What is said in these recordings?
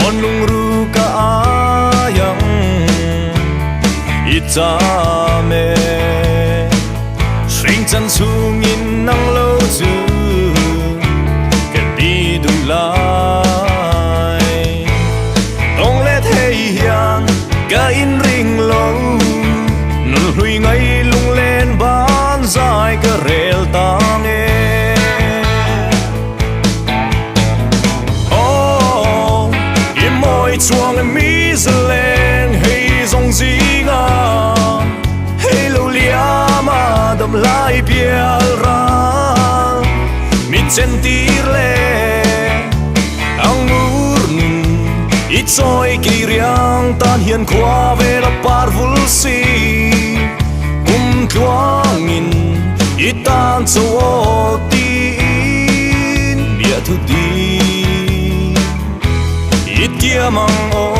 on lung ru ka ayang itame swing chan sungin nang lo zu ke đi du lai tong le thei hian ka in ring lo nun hui ngai lung lên ban dài ka rel tang e chuang mi zelen hey zong zinga hey lo liama dam lai pial ra mi sentir le ang urn i choi ki riang tan hian khwa ve la parvul si kum thuangin i tan cho tin bia thu di ít kia mang ô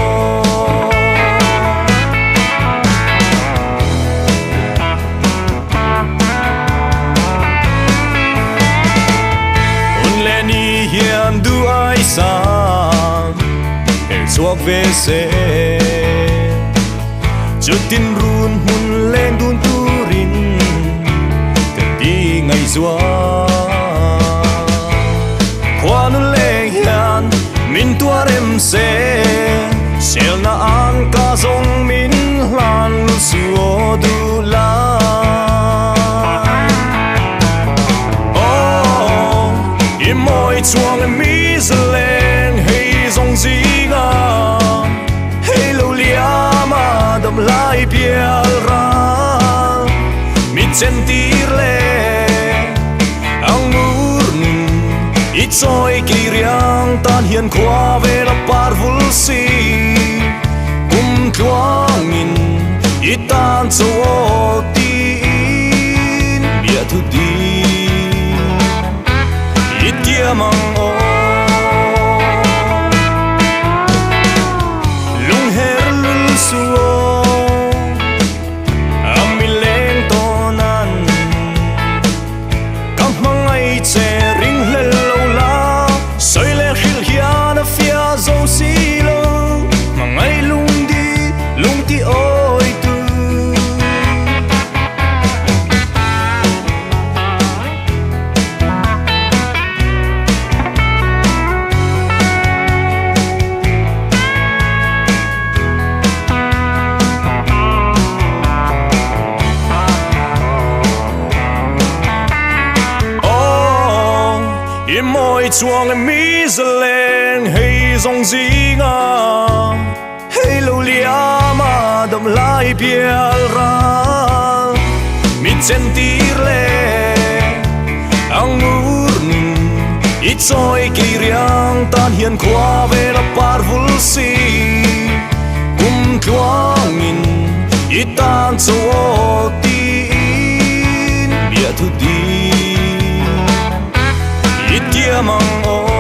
un lên đi hiền du ai sang el suak về se chút tin run hun lên đun tu rin cần đi ngày xưa qua nun lên hiền min tua em se sel na an ka zong min hlan lu suo du la oh i moi chuang mi zelen hey zong zinga hey lo liama dam lai pial ra mi sentir le ang i choi ki riang tan hian khwa ve la parvul si kum thuangin i tan cho tin bia thu di it kia mang o lung her lul suo ami leng tonan kam mangai che ring le soi le khil hian a fia zo si lo mangai lung ti oi tu oh i moi chuang mi zelen hey zong zinga hey lo liama dam lai pial ra mi sentir le ang urn i choi ki riang tan hian khwa ve la parvul si kum thuangin i tan cho tin bia thu di it kia mang o